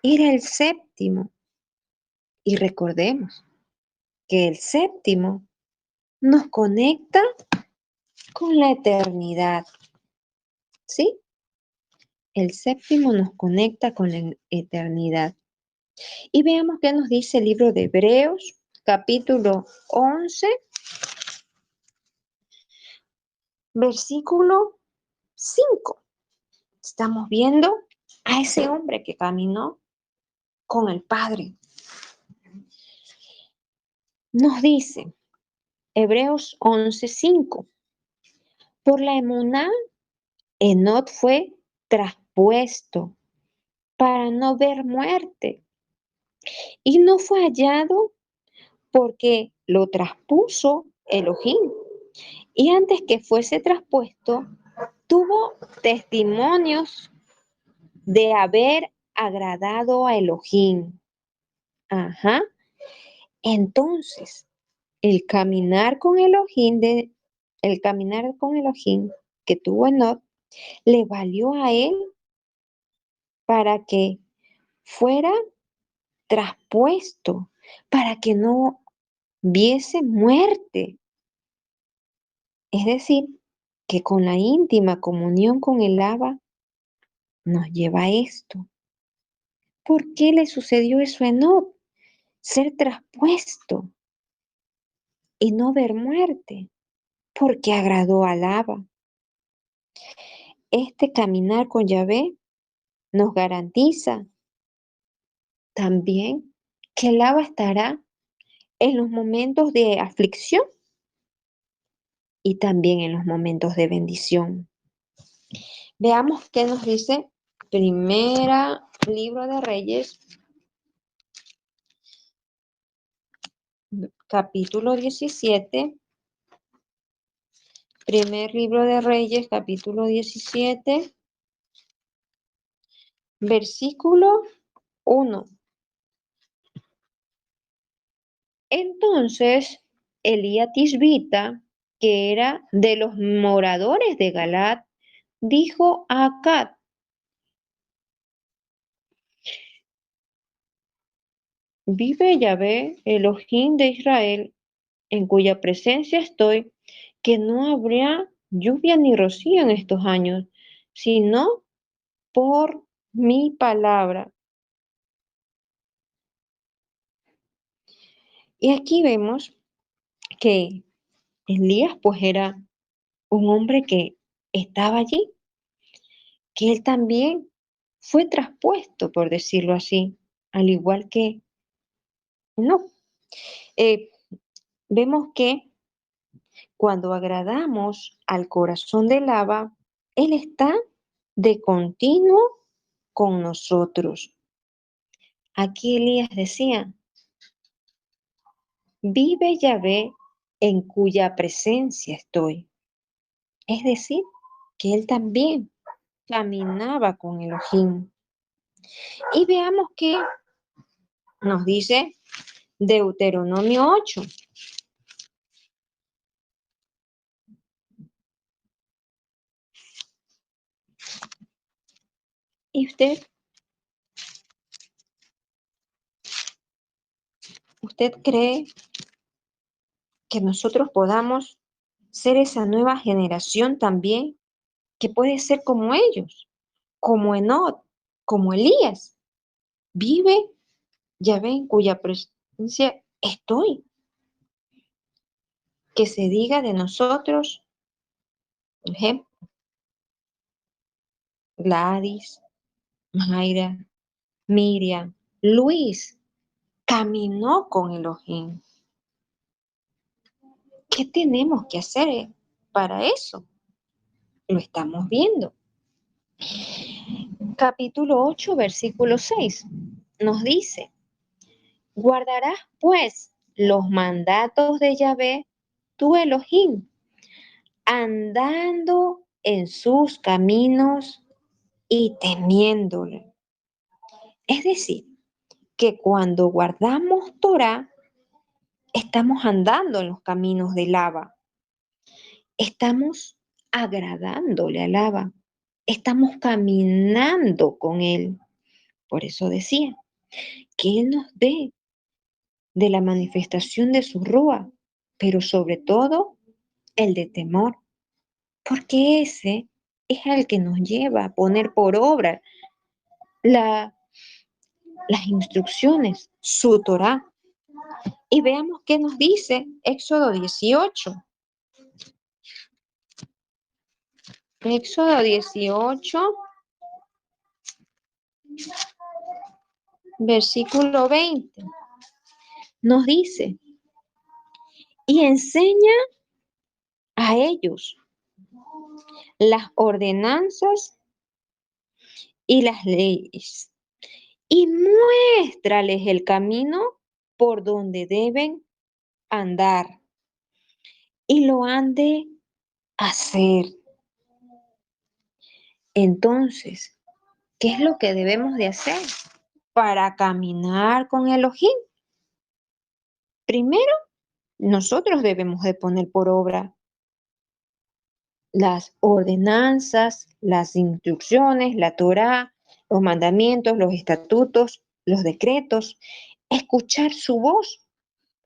era el séptimo. Y recordemos que el séptimo nos conecta con la eternidad, ¿sí? El séptimo nos conecta con la eternidad. Y veamos qué nos dice el libro de Hebreos, capítulo 11, versículo 5. Estamos viendo a ese hombre que caminó con el Padre. Nos dice Hebreos 11:5. Por la emuná, Enoc fue traspuesto para no ver muerte y no fue hallado porque lo traspuso Elohim. Y antes que fuese traspuesto, tuvo testimonios de haber agradado a Elohim. Ajá. Entonces, el caminar con Elohim que tuvo Enoc, le valió a él para que fuera traspuesto, para que no viese muerte. Es decir, que con la íntima comunión con el Abba nos lleva a esto. ¿Por qué le sucedió eso a Enoc? Ser traspuesto. y no ver muerte, porque agradó a Abba. Este caminar con Yahvé nos garantiza también que el Abba estará en los momentos de aflicción y también en los momentos de bendición. Veamos qué nos dice Primera Libro de Reyes, capítulo 17. Primer Libro de Reyes, capítulo 17, versículo 1. Entonces, Elías Tisbita, que era de los moradores de Galat, dijo a Acab: vive Yahvé, Elohim de Israel, en cuya presencia estoy, que no habrá lluvia ni rocío en estos años, sino por mi palabra. Y aquí vemos que Elías pues era un hombre que estaba allí, que él también fue traspuesto, por decirlo así, al igual que no. Eh, Vemos que cuando agradamos al corazón del Abba, Él está de continuo con nosotros. Aquí Elías decía: vive Yahvé en cuya presencia estoy. Es decir, que él también caminaba con Elohim. Y veamos qué nos dice Deuteronomio 8. ¿Y usted cree que nosotros podamos ser esa nueva generación también que puede ser como ellos, como Enoc, como Elías? Vive Yahvé en cuya presencia estoy. Que se diga de nosotros, por ejemplo, Gladys, Mayra, Miriam, Luis, caminó con Elohim. ¿Qué tenemos que hacer para eso? Lo estamos viendo. Capítulo 8, versículo 6 nos dice: guardarás pues los mandatos de Yahvé, tu Elohim, andando en sus caminos y temiéndole. Es decir, que cuando guardamos Torah, estamos andando en los caminos del Abba, estamos agradándole al Abba, estamos caminando con Él. Por eso decía que Él nos dé de la manifestación de su rúa, pero sobre todo el de temor, porque ese es el que nos lleva a poner por obra la, las instrucciones, su Torah. Y veamos qué nos dice Éxodo 18. Éxodo 18, versículo 20. Nos dice: y enseña a ellos las ordenanzas y las leyes, y muéstrales el camino por donde deben andar, y lo han de hacer. Entonces, ¿qué es lo que debemos de hacer para caminar con Elohim? Primero, nosotros debemos de poner por obra las ordenanzas, las instrucciones, la Torá, los mandamientos, los estatutos, los decretos, escuchar su voz.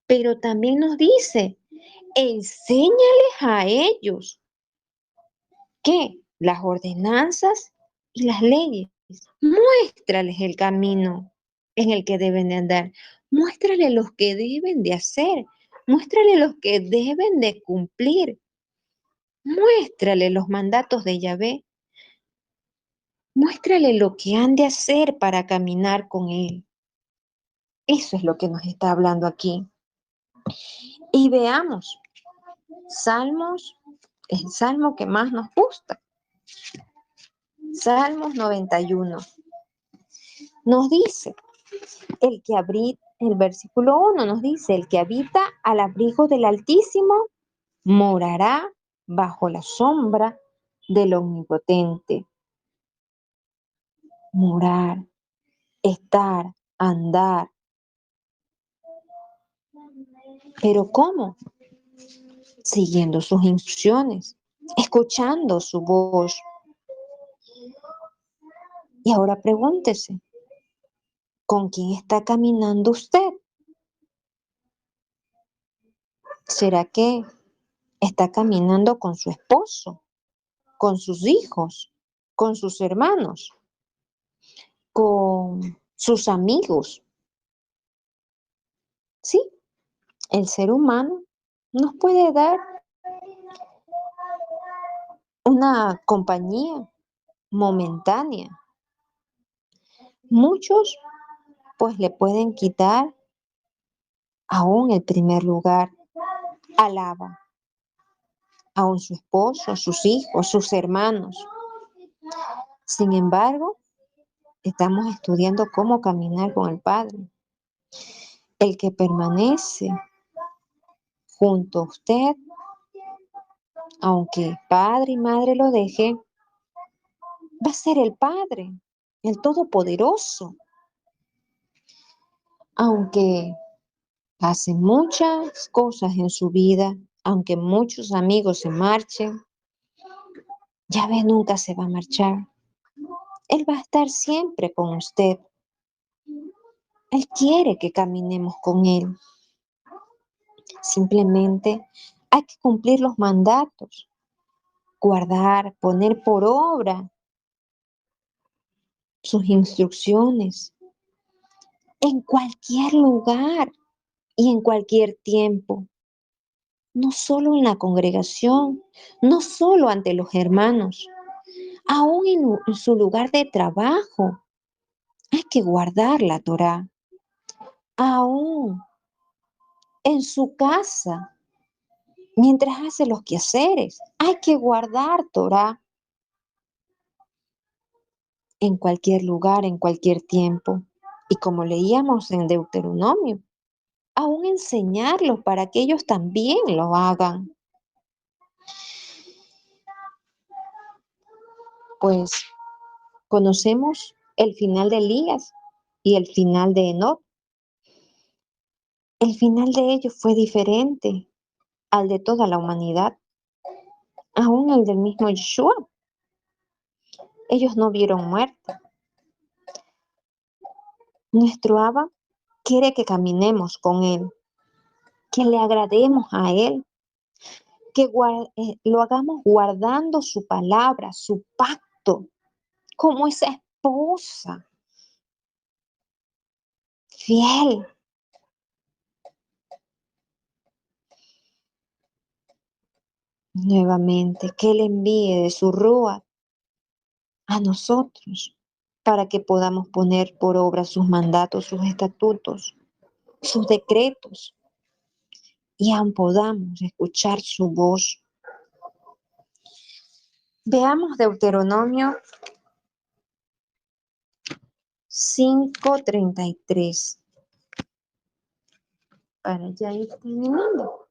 Pero también nos dice: enséñales a ellos que las ordenanzas y las leyes, muéstrales el camino en el que deben de andar, muéstrales lo que deben de hacer Muéstrale los que deben de cumplir. Muéstrale los mandatos de Yahvé. Muéstrale lo que han de hacer para caminar con Él. Eso es lo que nos está hablando aquí. Y veamos, Salmos, el salmo que más nos gusta, Salmos 91. Nos dice, el versículo 1 nos dice, el que habita al abrigo del Altísimo morará bajo la sombra del Omnipotente. Morar, estar, andar. ¿Pero cómo? Siguiendo sus instrucciones, escuchando su voz. Y ahora pregúntese, ¿con quién está caminando usted? ¿Será que está caminando con su esposo, con sus hijos, con sus hermanos, con sus amigos? Sí, el ser humano nos puede dar una compañía momentánea. Muchos pues le pueden quitar aún el primer lugar. Alaba aún su esposo, sus hijos, sus hermanos. Sin embargo, estamos estudiando cómo caminar con el Padre. El que permanece junto a usted, aunque padre y madre lo dejen, va a ser el Padre, el Todopoderoso. Aunque hace muchas cosas en su vida, aunque muchos amigos se marchen, Yahvé nunca se va a marchar. Él va a estar siempre con usted. Él quiere que caminemos con Él. Simplemente hay que cumplir los mandatos, guardar, poner por obra sus instrucciones en cualquier lugar y en cualquier tiempo. No solo en la congregación, no solo ante los hermanos, aún en su lugar de trabajo. Hay que guardar la Torá, aún en su casa, mientras hace los quehaceres. Hay que guardar Torá en cualquier lugar, en cualquier tiempo. Y como leíamos en Deuteronomio, aún enseñarlos para que ellos también lo hagan. Pues conocemos el final de Elías y el final de Enoc. El final de ellos fue diferente al de toda la humanidad, aún el del mismo Yeshua. Ellos no vieron muerte. Nuestro Abba quiere que caminemos con Él, que le agrademos a Él, que lo hagamos guardando su palabra, su pacto, como esa esposa fiel. Nuevamente, que Él envíe de su rúa a nosotros para que podamos poner por obra sus mandatos, sus estatutos, sus decretos y aún podamos escuchar su voz. Veamos Deuteronomio 5:33 para ya ir terminando.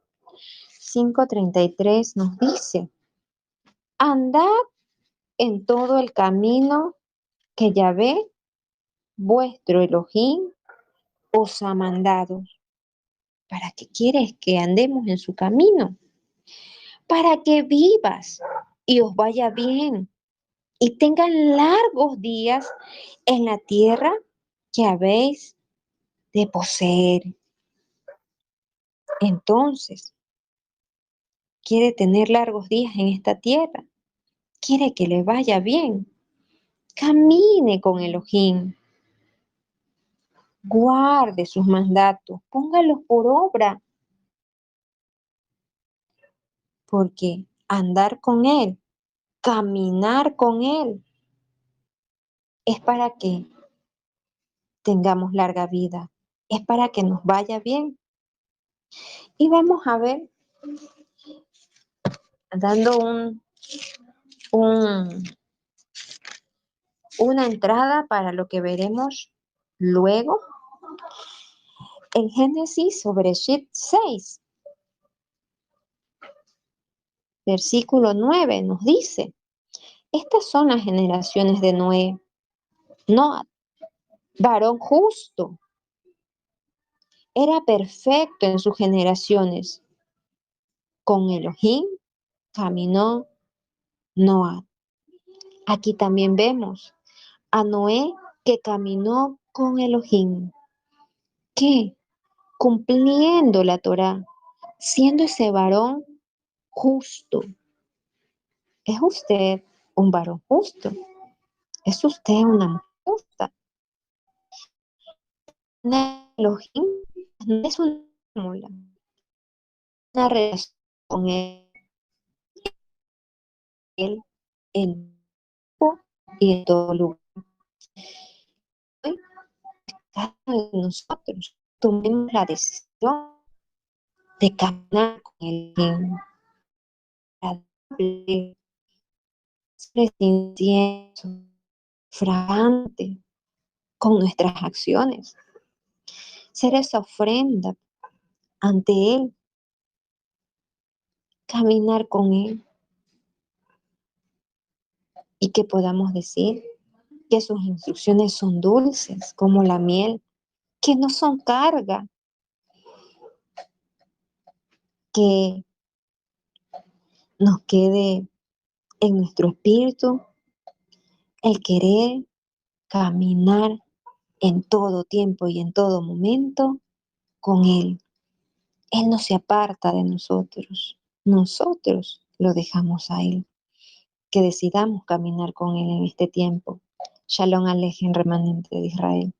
5:33 nos dice, andad en todo el camino que Yahvé, vuestro Elohim, os ha mandado. ¿Para qué quieres que andemos en su camino? Para que vivas y os vaya bien y tengan largos días en la tierra que habéis de poseer. Entonces, quiere tener largos días en esta tierra, quiere que le vaya bien. Camine con Elohim, guarde sus mandatos, póngalos por obra. porque andar con Él, caminar con Él, es para que tengamos larga vida, es para que nos vaya bien. Y vamos a ver, dando un, una entrada para lo que veremos luego, en Génesis sobre Bereshit 6, versículo 9, nos dice, estas son las generaciones de Noé. Noa, varón justo, era perfecto en sus generaciones. Con Elohim caminó Noa. Aquí también vemos a Noé que caminó con Elohim, que cumpliendo la Torá, siendo ese varón justo. ¿Es usted un varón justo? ¿Es usted una mujer justa? Elohim no es una fórmula, una relación con él en todo y en todo lugar. Hoy, cada uno de nosotros tomemos la decisión de caminar con Él, agradable, incienso, fragante, con nuestras acciones, ser esa ofrenda ante Él, caminar con Él y que podamos decir que sus instrucciones son dulces como la miel, que no son carga, que nos quede en nuestro espíritu el querer caminar en todo tiempo y en todo momento con Él. Él no se aparta de nosotros lo dejamos a Él. Que decidamos caminar con Él en este tiempo. Shalom Alejem, remanente de Israel.